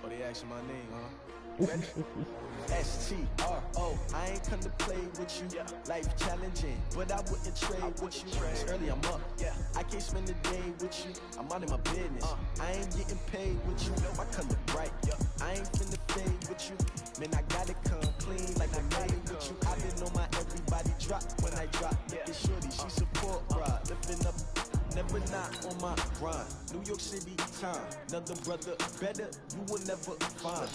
Oh, they asking my name, huh? S-T-R-O. I ain't come to play with you. Life challenging, but I wouldn't trade with you. It's early, I'm up. I can't spend the day with you. I'm out of my business. I ain't getting paid with you. My color bright. I ain't finna fade with you. Man, I gotta come clean like I made with you. I been on my everybody drop when I drop. Look at shorty, she support ride. Lifting up. Never not on my grind. New York City time. Another brother better, you will never find.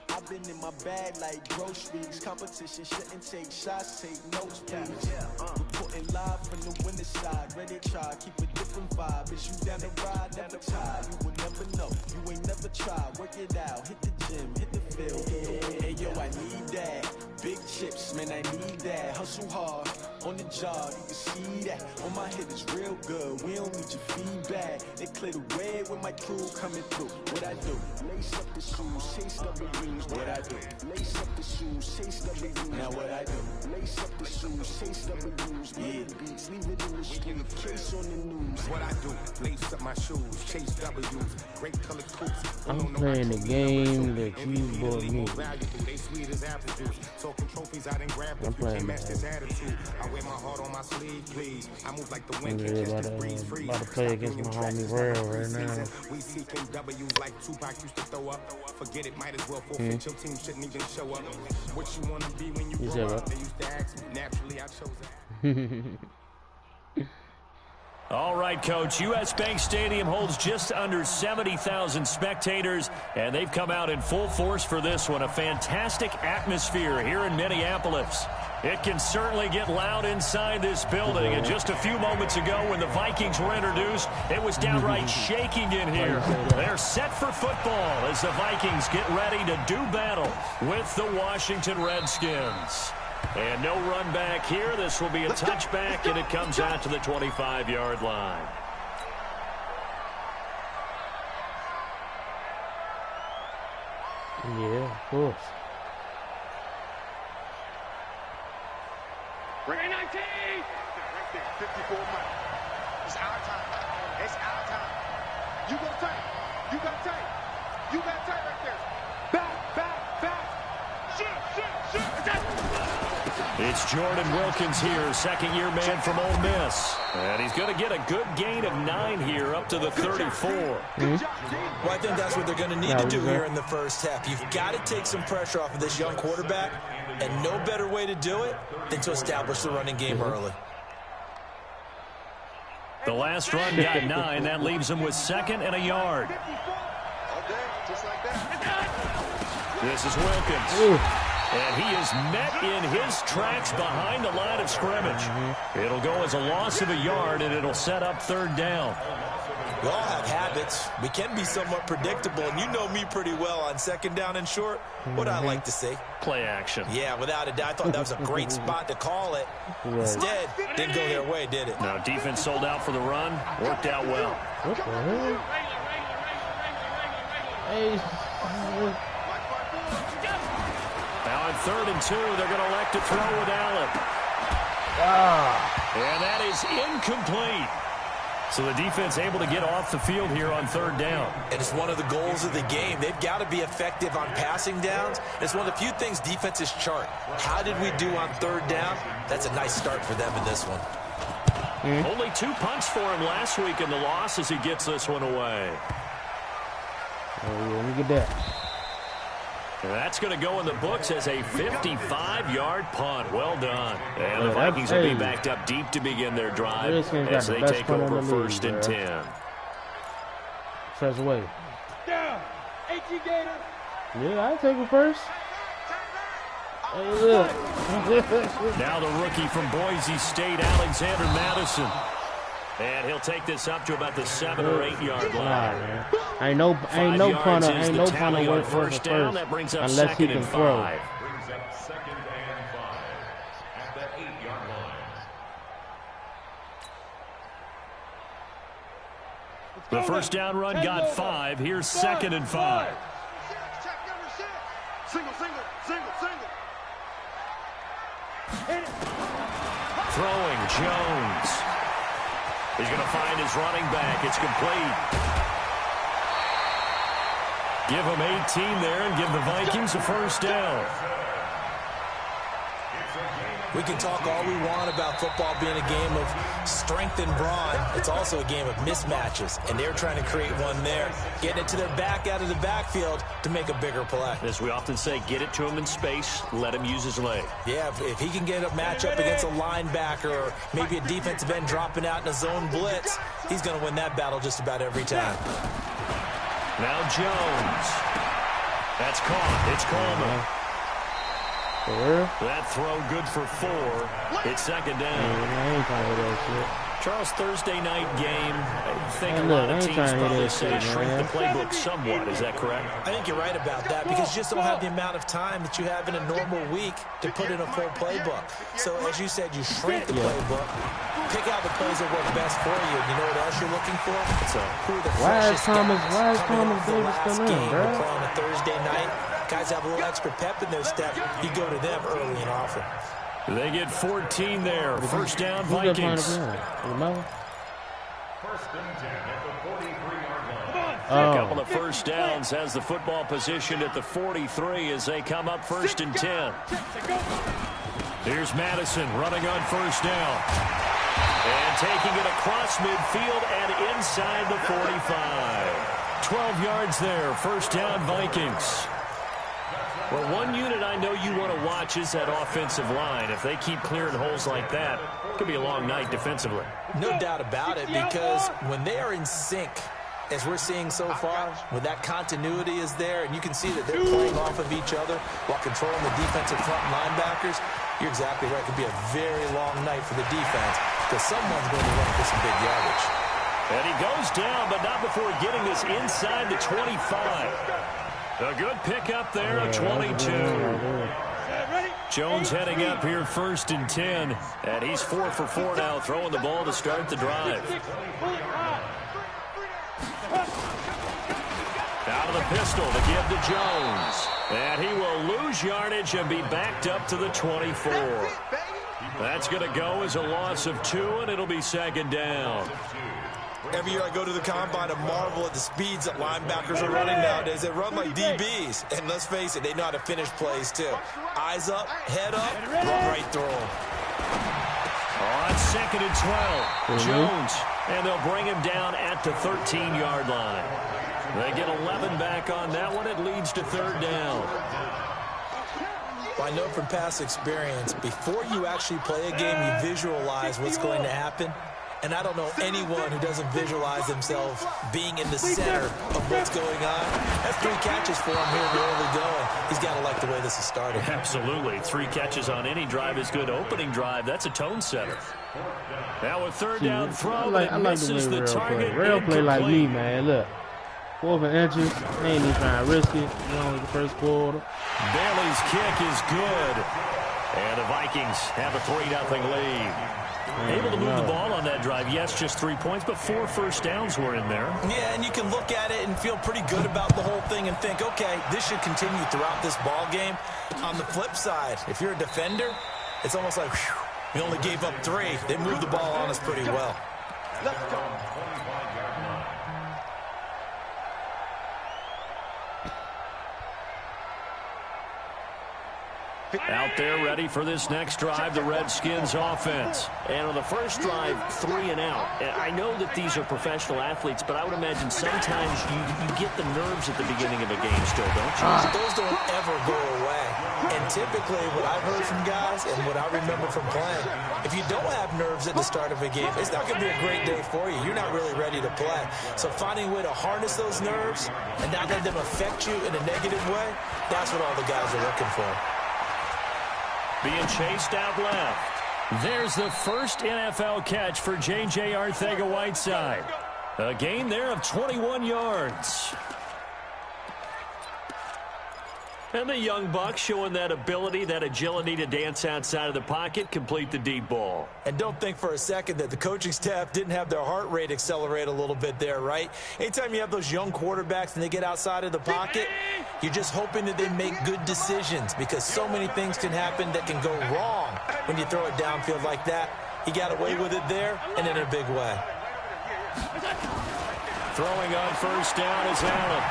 I've been in my bag like groceries. Competition shouldn't take shots, take notes, please. Reporting live from the winning side. Ready to try, keep a different vibe. Is you down the ride, never tired. You will never know, you ain't never tried. Work it out, hit the gym, hit the field. Hey yo, I need that. Big chips, man, I need that. Hustle hard, on the job, you can see that. On my head is real good, we don't need your feedback. They clear the way with my crew coming through. What I do? Lace up the shoes, chase up the rings. What I do? Lace up the shoes, chase up the rings. Now what I do? Lace up the shoes, chase up the rings. Yeah, beats, leave it in the street, case on the news. What I do? Lace up my shoes, chase W's, great color coops. I'm playing the game that you bought me. They sweet as apple juice. Talking trophies, I didn't grab if you can't match this attitude. I wear my heart on my sleeve, please. I move like the wind can catch the breeze free. About to play against my homie Real right now. We seeking W's like Tupac used to throw up. Forget it, might as well forfeit. Your team shouldn't even show up. What you want to be when you grow up? They used to ask me. Naturally, I chose that. All right, Coach. U.S. Bank Stadium holds just under 70,000 spectators, and they've come out in full force for this one. A fantastic atmosphere here in Minneapolis. It can certainly get loud inside this building. And just a few moments ago when the Vikings were introduced, it was downright shaking in here. They're set for football as the Vikings get ready to do battle with the Washington Redskins. And no run back here. This will be a touchback, and it comes out to the 25-yard line. Yeah, of course. Bring it 19! Right there, 54 miles. It's our time. It's our time. You got tight. You got tight. You got tight right there. Back, back, back. Shoot. It's Jordan Wilkins here, second-year man from Ole Miss. And he's going to get a good gain of 9 here up to the 34. Well, I think that's what they're going to need to do here in the first half. You've got to take some pressure off of this young quarterback, and no better way to do it than to establish the running game early. The last run got 9. That leaves him with 2nd and a yard. This is Wilkins. And he is met in his tracks behind the line of scrimmage. It'll go as a loss of a yard, and it'll set up 3rd down. We all have habits. We can be somewhat predictable, and you know me pretty well on 2nd down and short. What I like to say? Play action. Yeah, without a doubt. I thought that was a great spot to call it. Instead, didn't go their way, did it? No, defense sold out for the run. Worked out well. What the hell? Hey. Now on 3rd and 2, they're going to elect to throw with Allen. And that is incomplete. So the defense able to get off the field here on 3rd down. And it's one of the goals of the game. They've got to be effective on passing downs. It's one of the few things defenses chart. How did we do on 3rd down? That's a nice start for them in this one. Only 2 punts for him last week in the loss as he gets this one away. Oh, yeah, look at that. And that's going to go in the books as a 55-yard punt. Well done. And the Vikings will be backed up deep to begin their drive as they take over 1st and 10. Fresh way. Down. AT Gator. Yeah, I'll take it first. Hey, look. Now the rookie from Boise State, Alexander Madison. And he'll take this up to about the 7 or 8 yard line. Ain't no punter worth first down. That brings up unless he 2nd can and throw. 5. At the 8-yard line. The first down run got 5. Here's 2nd and 5. Single. Throwing Jones. He's going to find his running back. It's complete. Give them 18 there and give the Vikings a first down. We can talk all we want about football being a game of strength and brawn. It's also a game of mismatches, and they're trying to create one there, getting it to their back out of the backfield to make a bigger play. As we often say, get it to him in space, let him use his leg. Yeah, if he can get a matchup against a linebacker or maybe a defensive end dropping out in a zone blitz, he's going to win that battle just about every time. Now Jones. That's caught. It's Coleman. That throw good for 4. It's second down. Charles, Thursday night game. I think a lot of teams probably say shrink the playbook somewhat. Is that correct? I think you're right about that because you just don't have the amount of time that you have in a normal week to put in a full playbook. So as you said, you shrink the playbook, pick out the plays that work best for you. You know what else you're looking for? It's who are the freshest guys coming off the last game to play on a Thursday night. Guys have a little extra pep in their step. You go to them early and often. They get 14 there. First down, Vikings. First and 10 at the 43-yard line. A couple of first downs has the football positioned at the 43 as they come up first and 10. Here's Madison running on first down. And taking it across midfield and inside the 45. 12 yards there. First down, Vikings. Well, one unit I know you want to watch is that offensive line. If they keep clearing holes like that, it could be a long night defensively. No doubt about it, because when they are in sync, as we're seeing so far, when that continuity is there, and you can see that they're playing off of each other while controlling the defensive front linebackers, you're exactly right. It could be a very long night for the defense because someone's going to run for some big yardage. And he goes down, but not before getting this inside the 25. A good pickup there at 22. Jones heading up here first and 10. And he's 4 for 4 now, throwing the ball to start the drive. Out of the pistol to give to Jones. And he will lose yardage and be backed up to the 24. That's going to go as a loss of 2, and it'll be second down. Every year I go to the combine and marvel at the speeds that linebackers are running nowadays. They run like DBs. And let's face it, they know how to finish plays too. Eyes up, head up, run right through them. On second and 12, Jones. And they'll bring him down at the 13-yard line. They get 11 back on that one. It leads to third down. Well, I know from past experience, before you actually play a game, you visualize what's going to happen. And I don't know anyone who doesn't visualize themselves being in the center of what's going on. That's 3 catches for him here in the early going. He's got to like the way this is starting. Absolutely. 3 catches on any drive is good. Opening drive, that's a tone setter. Now a third down throw, I like misses the target. Real play like me, man. Look. 4 inches. They ain't even trying to risk it. You know, the first quarter. Bailey's kick is good. And the Vikings have a 3-0 lead. Able to move the ball on that drive. Yes, just 3 points, but 4 first downs were in there. Yeah, and you can look at it and feel pretty good about the whole thing and think, okay, this should continue throughout this ball game. On the flip side, if you're a defender, it's almost like, whew, we only gave up 3. They moved the ball on us pretty well. Let's go. Out there ready for this next drive, the Redskins offense. And on the first drive, 3 and out. I know that these are professional athletes, but I would imagine sometimes you get the nerves at the beginning of a game still, don't you? Those don't ever go away. And typically what I've heard from guys and what I remember from playing, if you don't have nerves at the start of a game, it's not going to be a great day for you. You're not really ready to play. So finding a way to harness those nerves and not let them affect you in a negative way, that's what all the guys are looking for. Being chased out left. There's the first NFL catch for J.J. Arcega-Whiteside. A gain there of 21 yards. And the young buck showing that ability, that agility to dance outside of the pocket, complete the deep ball. And don't think for a second that the coaching staff didn't have their heart rate accelerate a little bit there, right? Anytime you have those young quarterbacks and they get outside of the pocket, you're just hoping that they make good decisions because so many things can happen that can go wrong when you throw it downfield like that. He got away with it there and in a big way. Throwing on first down is Allen.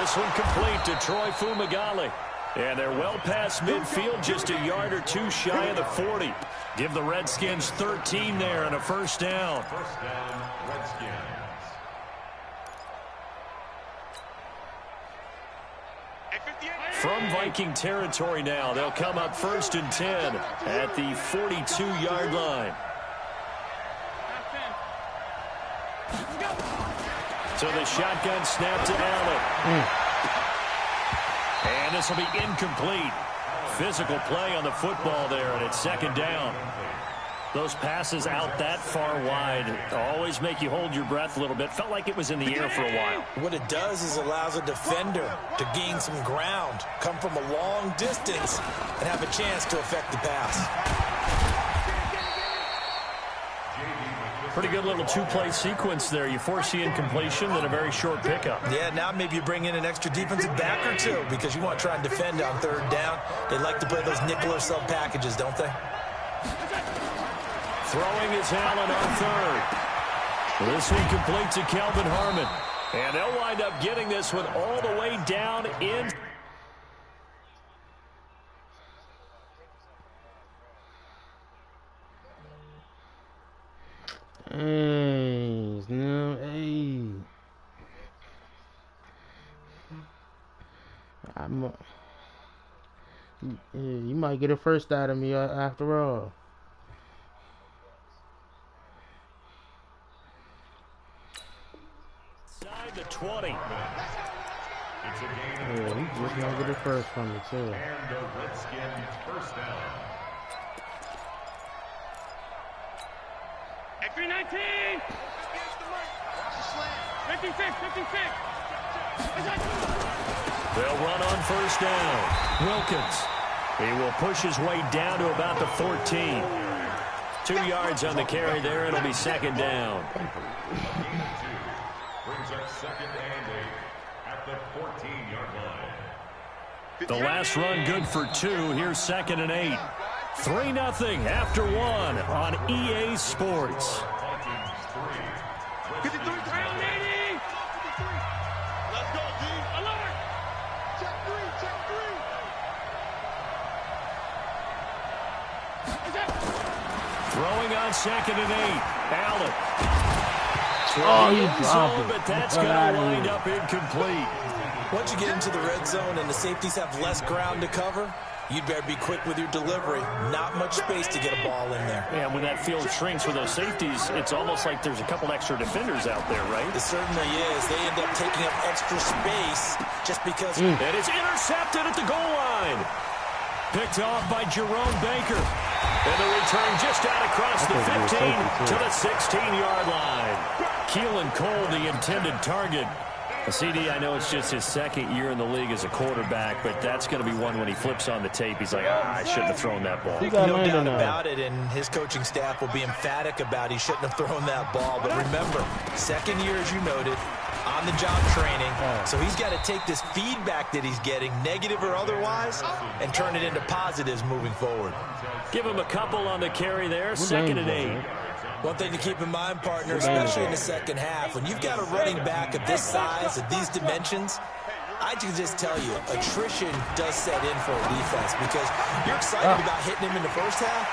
This one complete to Troy Fumagalli. And they're well past midfield, just a yard or two shy of the 40. Give the Redskins 13 there and a first down. First down, Redskins. From Viking territory now, they'll come up 1st and 10 at the 42-yard line. So the shotgun snap to Allen. And this will be incomplete. Physical play on the football there, and it's 2nd down. Those passes out that far wide always make you hold your breath a little bit. Felt like it was in the air for a while. What it does is allows a defender to gain some ground, come from a long distance, and have a chance to affect the pass. Pretty good little two-play sequence there. You force the incompletion, then a very short pickup. Yeah, now maybe you bring in an extra defensive back or two because you want to try and defend on 3rd down. They like to play those nickel or sub packages, don't they? Throwing is Allen on 3rd. This one complete to Kelvin Harmon. And they'll wind up getting this one all the way down in. Hey, no, hey. You might get a first out of me after all. Inside the 20. It's a game. Yeah, he just gonna get a first from me too. And the Redskins first down. X319! 56, 56! They'll run on 1st down. Wilkins. He will push his way down to about the 14. 2 yards on the carry there. It'll be 2nd down. Brings up 2nd and 8 at the 14-yard line. The last run good for 2. Here's 2nd and 8. 3-0 after 1 on EA Sports. 53, ground 80! Let's go, D. Alert! Check 3. Throwing on 2nd and 8. Allen. Oh, he dropped it. But that's going to wind up incomplete. Once you get into the red zone and the safeties have less ground to cover, you'd better be quick with your delivery. Not much space to get a ball in there. Yeah, when that field shrinks with those safeties, it's almost like there's a couple extra defenders out there, right? It certainly is. They end up taking up extra space just because. And it's intercepted at the goal line. Picked off by Jerome Baker. And the return just out across the 15 to the 16-yard line. Keelan Cole, the intended target. CD, I know it's just his 2nd year in the league as a quarterback, but that's going to be one when he flips on the tape. He's like, I shouldn't have thrown that ball. No doubt about it, and his coaching staff will be emphatic about he shouldn't have thrown that ball. But remember, 2nd year, as you noted, on-the-job training. So he's got to take this feedback that he's getting, negative or otherwise, and turn it into positives moving forward. Give him a couple on the carry there, 2nd and 8. One thing to keep in mind, partner, especially in the 2nd half, when you've got a running back of this size, of these dimensions, I can just tell you, attrition does set in for a defense because you're excited about hitting him in the 1st half,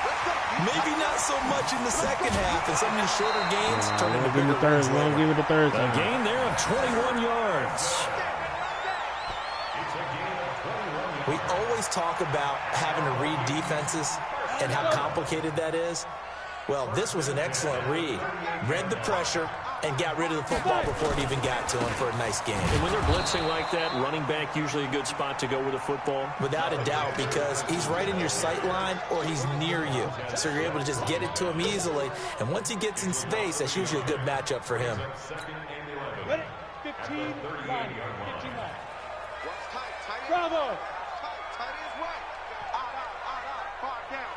maybe not so much in the 2nd half, and some of these shorter gains turn into bigger runs later. Give it the 3rd. A gain there of 21 yards. We always talk about having to read defenses and how complicated that is. Well, this was an excellent read. Read the pressure and got rid of the football before it even got to him for a nice game. And when they're blitzing like that, running back usually a good spot to go with the football? Without a doubt, because he's right in your sight line or he's near you. So you're able to just get it to him easily. And once he gets in space, that's usually a good matchup for him. 15 line. 15 line. Bravo! Tight is right. Out.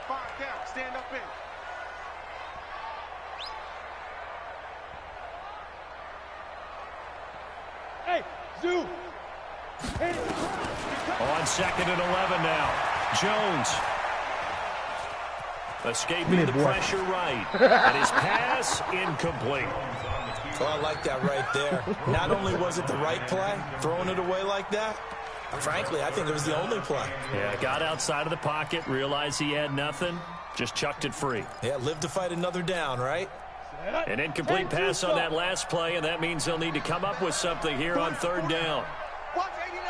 Far down. Stand up in. Hey, Zoo! On 2nd and 11 now. Jones. Escaping the pressure right. And his pass incomplete. Oh, I like that right there. Not only was it the right play, throwing it away like that, frankly, I think it was the only play. Yeah, got outside of the pocket, realized he had nothing, just chucked it free. Yeah, live to fight another down, right? An incomplete pass on that last play, and that means they'll need to come up with something here on third down. Watch 89.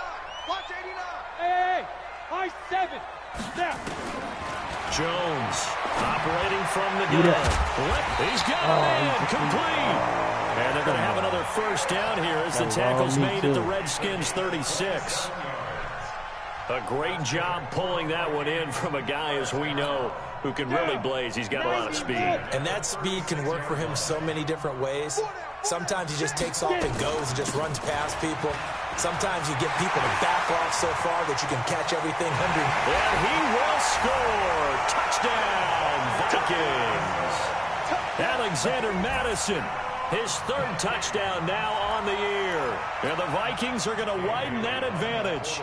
Watch 89. Hey, I 7. Step. Jones operating from the gun. He's got a man complete. And they're going to have another first down here as the tackle's made at the Redskins 36. A great job pulling that one in from a guy, as we know, who can really blaze. He's got a lot of speed. And that speed can work for him so many different ways. Sometimes he just takes off and goes and just runs past people. Sometimes you get people to back off so far that you can catch everything 100. And he will score. Touchdown, Vikings. Alexander Madison, his third touchdown now on the year. And the Vikings are going to widen that advantage.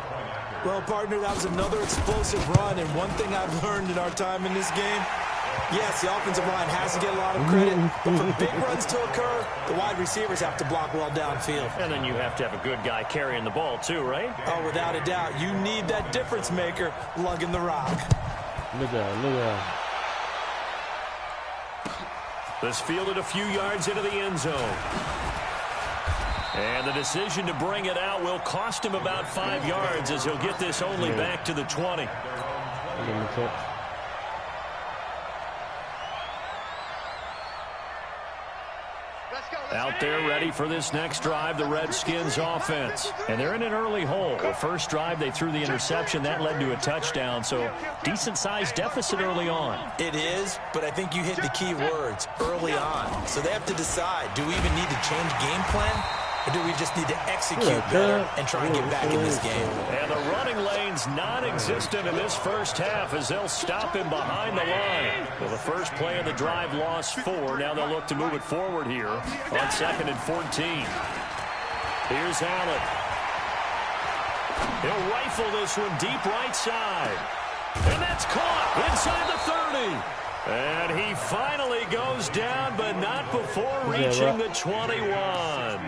Well, partner, that was another explosive run, and one thing I've learned in our time in this game, yes, the offensive line has to get a lot of credit, but for big runs to occur, the wide receivers have to block well downfield. And then you have to have a good guy carrying the ball too, right? Oh, without a doubt. You need that difference maker lugging the rock. Look at him, look at him. This fielded a few yards into the end zone. And the decision to bring it out will cost him about 5 yards as he'll get this only back to the 20. Out there ready for this next drive, the Redskins offense. And they're in an early hole. The first drive, they threw the interception. That led to a touchdown, so decent-sized deficit early on. It is, but I think you hit the key words, early on. So they have to decide, do we even need to change game plan? Or do we just need to execute better and try and get back in this game? And the running lane's non-existent in this first half as they'll stop him behind the line. Well, the first play of the drive lost 4. Now they'll look to move it forward here on 2nd and 14. Here's Allen. He'll rifle this one deep right side. And that's caught inside the 30. And he finally goes down, but not before reaching the 21.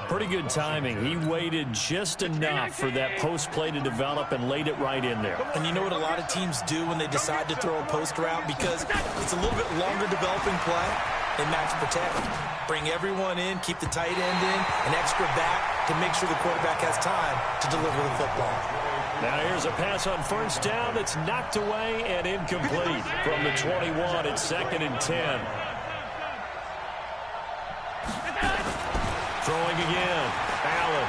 Pretty good timing. He waited just enough for that post play to develop and laid it right in there. And you know what a lot of teams do when they decide to throw a post route? Because it's a little bit longer developing play. They max protect. Bring everyone in, keep the tight end in, an extra back to make sure the quarterback has time to deliver the football. Now here's a pass on first down that's knocked away and incomplete. From the 21, it's 2nd and 10. Throwing again. Allen.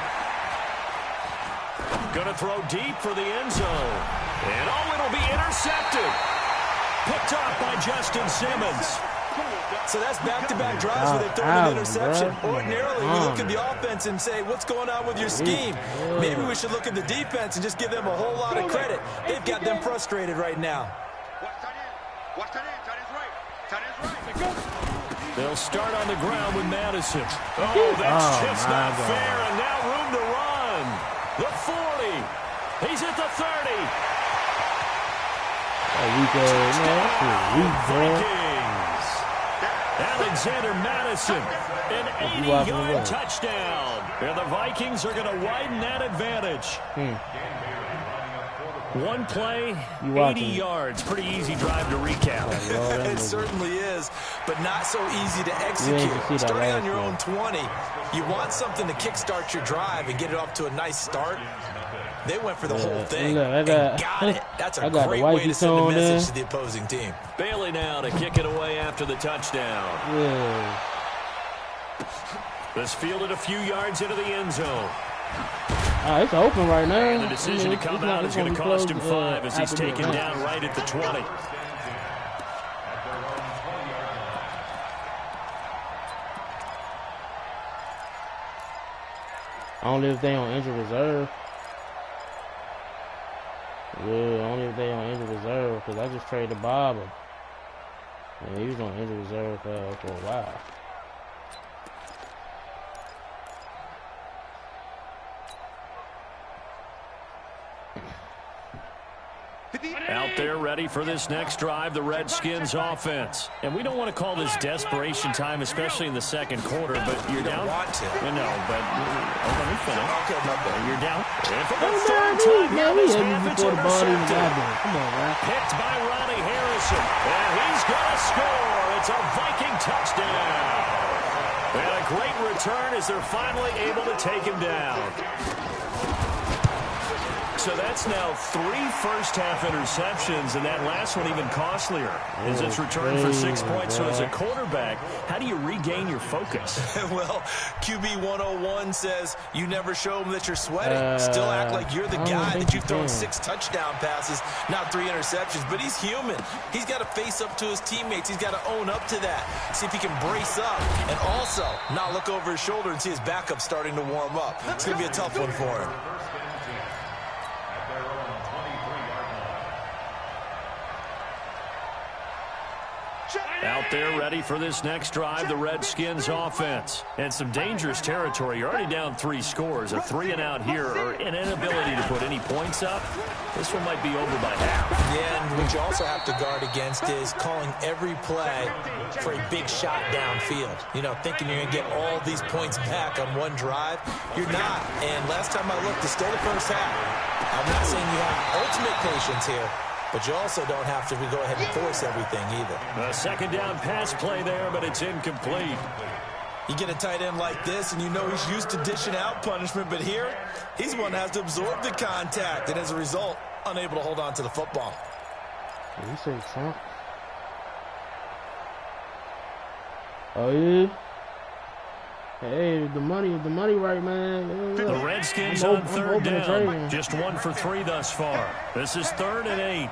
Going to throw deep for the end zone. And oh, it'll be intercepted. Picked off by Justin Simmons. So that's back-to-back drives where they've thrown an interception. Ordinarily, we look at the offense and say, what's going on with your scheme? Maybe we should look at the defense and just give them a whole lot of credit. They've got them frustrated right now. Watch tight end. Tight end's right. Tight end's right. They'll start on the ground with Madison. Oh, that's just not fair, and now room to run. The 40. He's at the 30. Vikings. Alexander Madison, an 80-yard touchdown. And the Vikings are going to widen that advantage. One play, 80 yards. Pretty easy drive to recap. It certainly is, but not so easy to execute. Starting on your own 20, you want something to kickstart your drive and get it off to a nice start. They went for the whole thing and got it. That's a great way to send a message to the opposing team. Bailey now to kick it away after the touchdown. This fielded a few yards into the end zone. It's open right now. And the decision to come out is going to cost him 5 as he's taken down right at the 20. Only if they on injured reserve. Yeah, only if they on injured reserve, because I just traded Barber. Yeah, he was on injured reserve for a while. Out there ready for this next drive, the Redskins offense. And we don't want to call this desperation time, especially in the second quarter, but you're down. Want to. No, but let me finish. Okay, my bad. You're down. And for the third time here, this half, it's intercepted. Come on, man. Picked by Ronnie Harrison. And he's going to score. It's a Viking touchdown. And a great return as they're finally able to take him down. So that's now 3 first-half interceptions, and that last one even costlier as it's returned for 6 points. So as a quarterback, how do you regain your focus? Well, QB 101 says you never show them that you're sweating. Still act like you're the guy that you've thrown 6 touchdown passes, not 3 interceptions. But he's human. He's got to face up to his teammates. He's got to own up to that. See if he can brace up and also not look over his shoulder and see his backup starting to warm up. It's going to be a tough one for him. Out there ready for this next drive, the Redskins offense. And some dangerous territory. You're already down 3 scores. A 3 and out here, or an inability to put any points up. This one might be over by half. Yeah, and what you also have to guard against is calling every play for a big shot downfield. You know, thinking you're going to get all these points back on one drive. You're not. And last time I looked, it's still the first half. I'm not saying you have ultimate patience here, but you also don't have to go ahead and force everything either. A second down pass play there, but it's incomplete. You get a tight end like this, and you know he's used to dishing out punishment, but here, he's the one that has to absorb the contact, and as a result, unable to hold on to the football. Did he say Trump? Oh, yeah? Hey, the money right, man. The Redskins on third down. Just 1 for 3 thus far. This is 3rd and 8.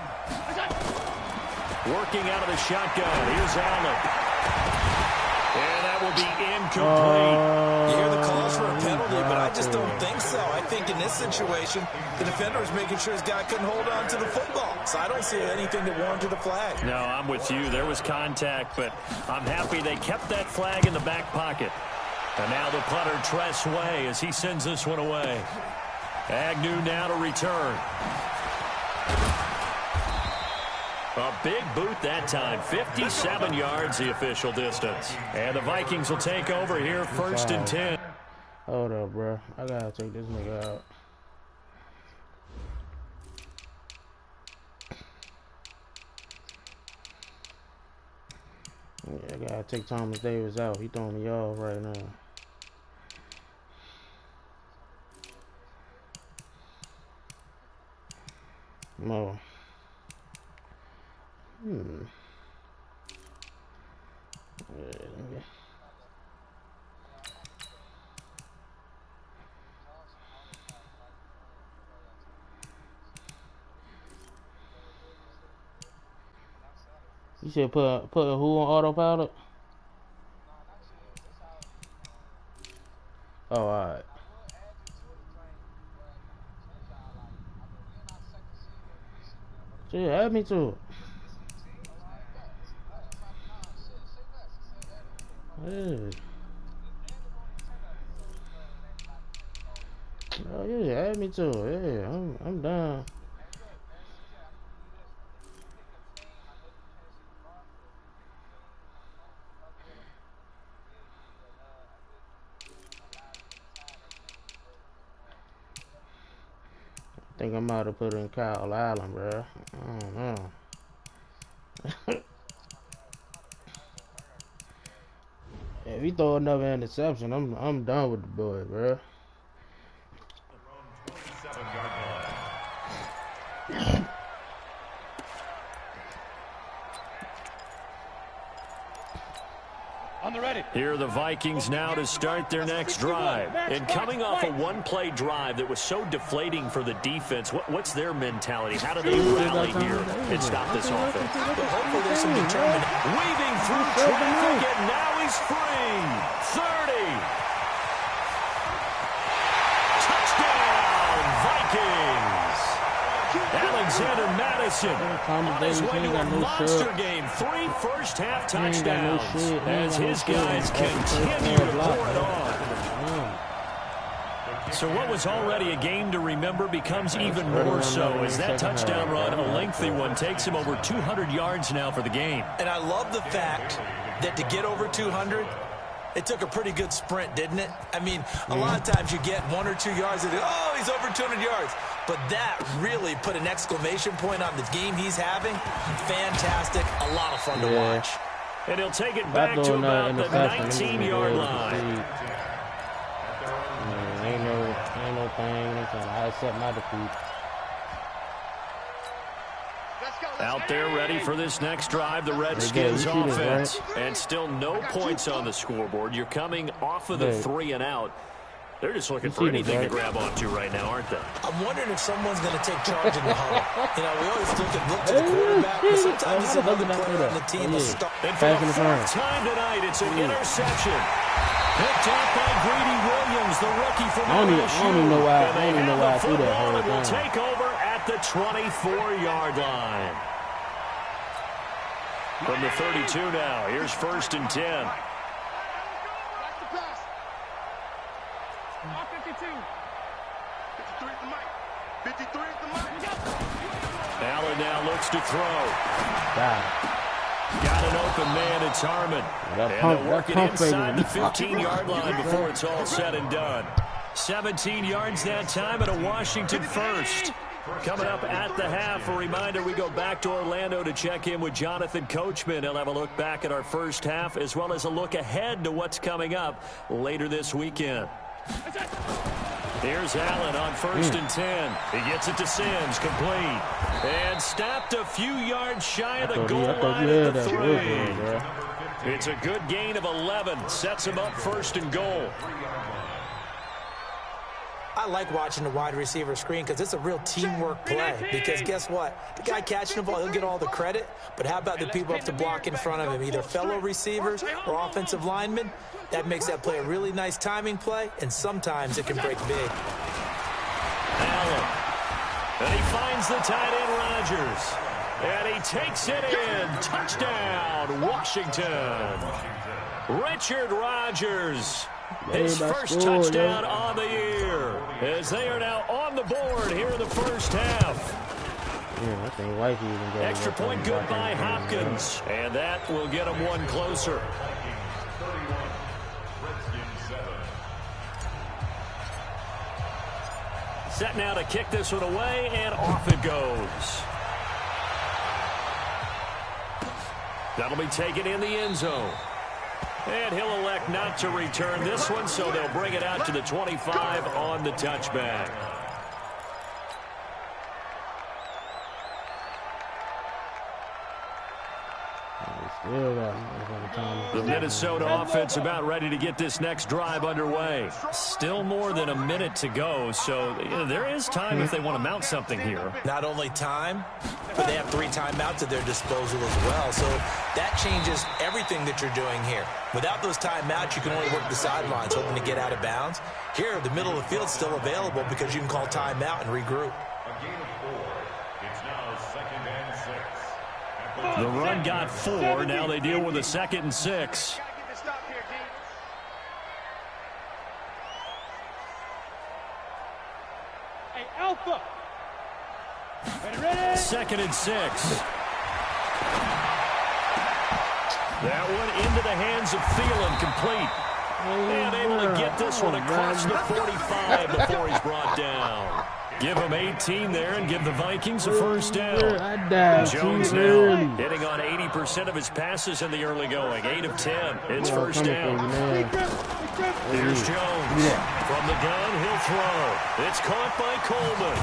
Working out of the shotgun. Here's Allen. And that will be incomplete. You hear the calls for a penalty, but I just don't think so. I think in this situation, the defender is making sure his guy couldn't hold on to the football. So I don't see anything that warranted a flag. No, I'm with you. There was contact, but I'm happy they kept that flag in the back pocket. And now the punter, Tress Way, as he sends this one away. Agnew now to return. A big boot that time. 57 yards the official distance. And the Vikings will take over here 1st and 10. Hold up, bro. I gotta take this nigga out. Yeah, I gotta take Thomas Davis out. He throwing me off right now. No. You said put who on autopilot? Oh, alright. Yeah, add me to it. Yeah. Oh yeah, add me to it. Yeah, I'm down. I think I might have put in Kyle Allen, bro. I don't know. If he throw another interception, I'm done with the boy, bro. On the ready. Here are the Vikings now to start their next drive. And coming off a one-play drive that was so deflating for the defense, what's their mentality? How do they rally here and stop this offense? Well, hopefully there's some determination. Weaving through traffic, and now he's free. 30. Touchdown, Vikings. Alexander Madison on his way to a monster game. 3 first-half touchdowns as his guys continue to pour it on. So what was already a game to remember becomes even more so as that touchdown run, a lengthy one, takes him over 200 yards now for the game. And I love the fact that to get over 200, it took a pretty good sprint, didn't it? I mean, a lot of times you get 1 or 2 yards and oh, he's over 200 yards. But that really put an exclamation point on the game he's having. Fantastic. A lot of fun to watch. And he'll take it back to about the 19-yard line. Ain't no thing. I accept my defeat. Out there ready for this next drive, the Redskins offense. And still no points on the scoreboard. You're coming off of the 3 and out. They're just looking for anything to grab onto right now, aren't they? I'm wondering if someone's going to take charge in the huddle. You know, we always look to the quarterback, but sometimes it's another player on the team will start. And for the fourth time tonight, it's an interception. Picked up by Greedy Williams, the rookie from LSU. I don't even know why I threw that whole thing. Will thing. take over at the 24-yard line. From the 32 now, here's 1st and 10. 53 is the mic. Allen now looks to throw. Got an open man, it's Harmon. And they'll work it inside the 15-yard line before it's all said and done. 17 yards that time and a Washington first. Coming up at the half, a reminder, we go back to Orlando to check in with Jonathan Coachman. He'll have a look back at our first half as well as a look ahead to what's coming up later this weekend. Here's Allen on 1st and 10. He gets it to Sims, complete. And stopped a few yards shy of the goal line at the 3. It's a good gain of 11. Sets him up 1st and goal. I like watching the wide receiver screen because it's a real teamwork play. Because guess what? The guy catching the ball, he'll get all the credit. But how about the people up to block in front of him, either fellow receivers or offensive linemen? That makes that play a really nice timing play, and sometimes it can break big. Allen. And he finds the tight end, Rodgers. And he takes it in. Touchdown, Washington. Richard Rodgers. His first touchdown on the year, as they are now on the board here in the first half. Yeah, I think Whitey even got extra point good by Hopkins, and that will get him one closer. Set now to kick this one away, and off it goes. That'll be taken in the end zone. And he'll elect not to return this one, so they'll bring it out to the 25 on the touchback. The Minnesota offense about ready to get this next drive underway. Still more than a minute to go, so there is time if they want to mount something here. Not only time, but they have 3 timeouts at their disposal as well, so that changes everything that you're doing here. Without those timeouts, you can only work the sidelines, hoping to get out of bounds. Here, the middle of the field is still available because you can call timeout and regroup. The run got 4. Now they deal with a 2nd and 6. Hey, Alpha. Ready? 2nd and 6. That one into the hands of Thielen, complete. And able to get this one across the 45 before he's brought down. Give him 18 there and give the Vikings a first down. Jones now hitting on 80% of his passes in the early going. 8 of 10. It's first down. Here's Jones. From the gun, he'll throw. It's caught by Coleman.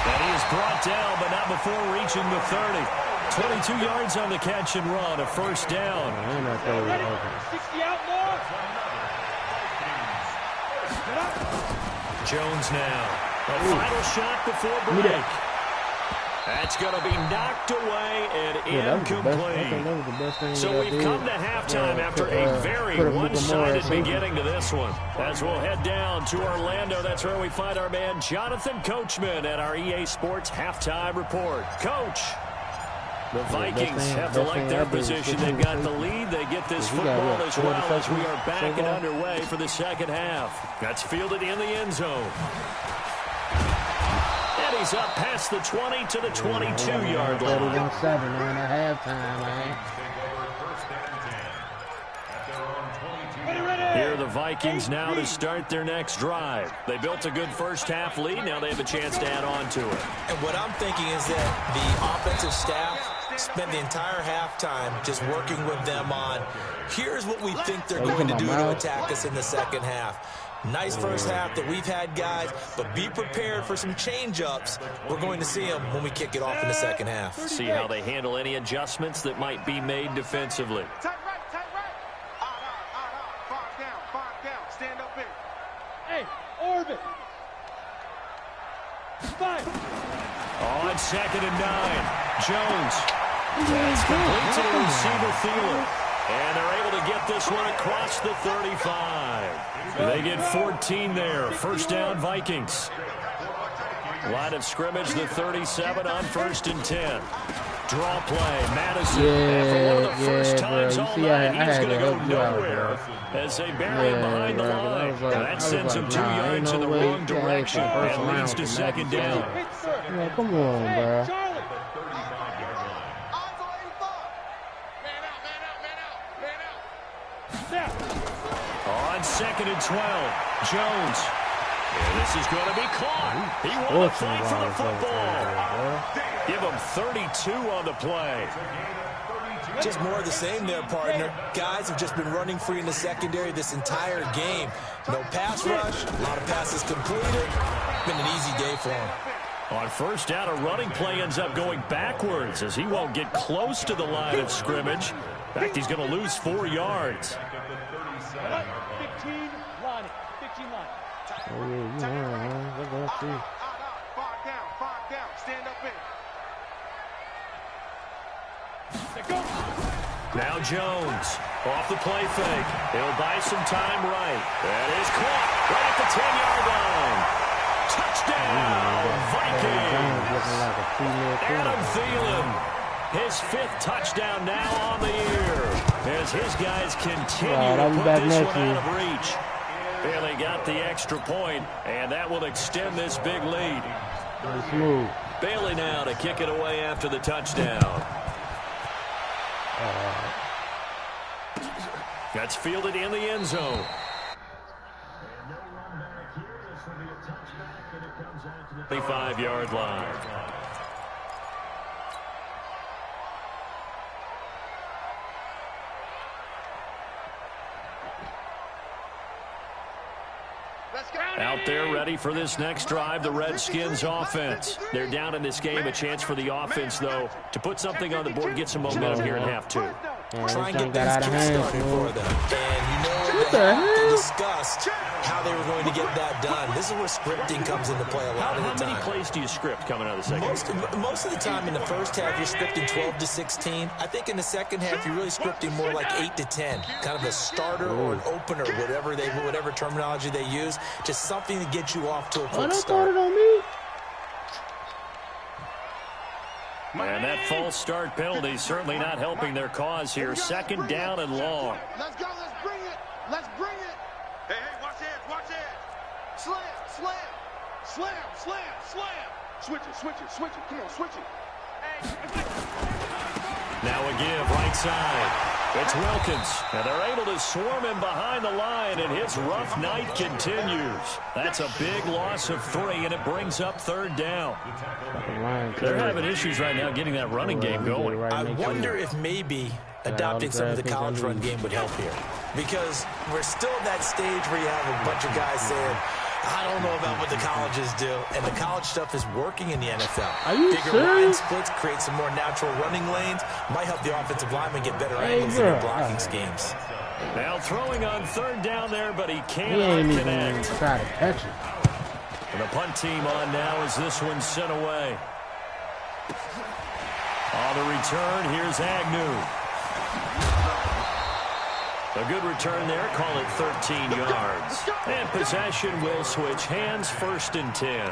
And he is brought down, but not before reaching the 30. 22 yards on the catch and run. A first down. 60 out more. Jones now. A final shot before break. That's going to be knocked away and incomplete. So we've come to halftime after a very one-sided beginning to this one. As we'll head down to Orlando, that's where we find our man Jonathan Coachman at our EA Sports Halftime Report. Coach. The Vikings have to like their position. They've got the lead. They get this football as well as we are back and underway for the second half. That's fielded in the end zone. And he's up past the 20 to the 22-yard line. 31-7 at halftime, man. Here are the Vikings now to start their next drive. They built a good first-half lead. Now they have a chance to add on to it. And what I'm thinking is that the offensive staff spent the entire halftime just working with them on, here's what we think they're going to do to attack us in the second half. Nice first half that we've had, guys, but be prepared for some change-ups. We're going to see them when we kick it off in the second half. See how they handle any adjustments that might be made defensively. Orbit. Fire. On 2nd and 9. Jones. That's complete to the receiver, Thielen. And they're able to get this one across the 35. They get 14 there. First down, Vikings. Line of scrimmage, the 37 on 1st and 10. Draw play, Madison. And for one of the first times all night, he's going to go nowhere as they bury him behind the line. That sends him 2 yards in the wrong direction and leads to second down. Yeah, come on, bro. On 2nd and 12, Jones. And this is going to be caught. He won the fight for the football. Give him 32 on the play. Just more of the same there, partner. Guys have just been running free in the secondary this entire game. No pass rush, a lot of passes completed. Been an easy day for him. On first down, a running play ends up going backwards as he won't get close to the line of scrimmage. In fact, he's going to lose 4 yards. 15 line. 15 line. Oh, yeah, you know, man. Look at that, too. 5 down. Stand up in. Now Jones off the play fake. He'll buy some time right. That is caught right at the 10-yard line. Touchdown, Vikings. Adam Thielen, his 5th touchdown now on the year as his guys continue to put this one out of reach. Bailey got the extra point, and that will extend this big lead. Bailey now to kick it away after the touchdown. That's fielded in the end zone. 25-yard line. Out there ready for this next drive, the Redskins offense. They're down in this game. A chance for the offense, though, to put something on the board, get some momentum here in half 2. Try and get things kick-started for them. And you know they discussed how they were going to get that done. This is where scripting comes into play a lot of the time. How many plays do you script coming out of the second half? Most of the time in the first half, you're scripting 12 to 16. I think in the second half, you're really scripting more like 8 to 10. Kind of a starter or an opener, whatever terminology they use. Just something to get you off to a quick start. And that false start penalty certainly not helping their cause here. Second down and long. Let's go. Let's bring it. Let's bring it. Hey, watch it. Watch it. Slam. Switch it. Come on, switch it. Now a give right side. It's Wilkins, and they're able to swarm him behind the line, and his rough night continues. That's a big loss of 3, and it brings up 3rd down. They're having issues right now getting that running game going. I wonder if maybe adopting some of the college run game would help here. Because we're still at that stage where you have a bunch of guys saying, I don't know about what the colleges do, and the college stuff is working in the NFL. Bigger line splits, create some more natural running lanes, might help the offensive lineman get better angles in their blocking schemes. Now throwing on 3rd down there, but he cannot connect. Try to catch it. And the punt team on now as this one's sent away. On the return, here's Agnew. A good return there, call it 13 yards. And possession will switch hands, 1st and 10.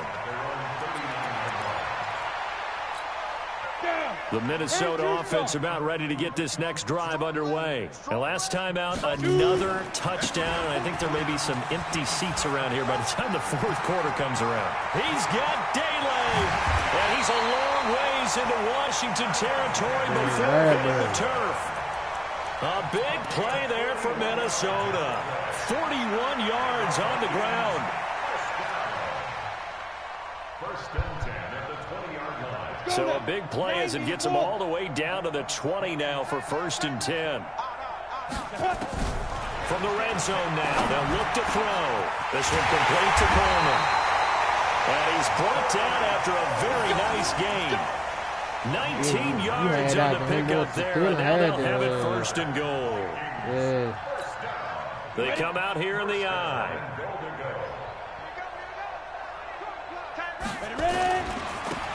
The Minnesota offense about ready to get this next drive underway. And last time out, another touchdown. I think there may be some empty seats around here by the time the fourth quarter comes around. He's got Daly. And he's a long ways into Washington territory before hitting the turf. A big play there for Minnesota. 41 yards on the ground. First and 10 at the 20-yard line. So a big play as it gets them all the way down to the 20 now for first and 10. From the red zone now, they'll look to throw. This one complete to Coleman. And he's brought down after a very nice gain. 19 yards on the pickup there, and now they'll have it first and goal. Yeah. They come out here in the eye.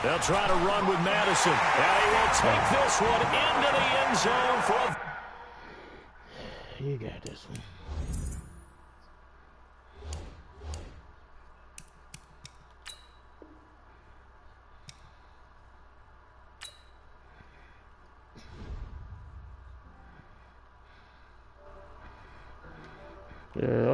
They'll try to run with Madison. And he will take this one into the end zone for a... You got this one. Yeah,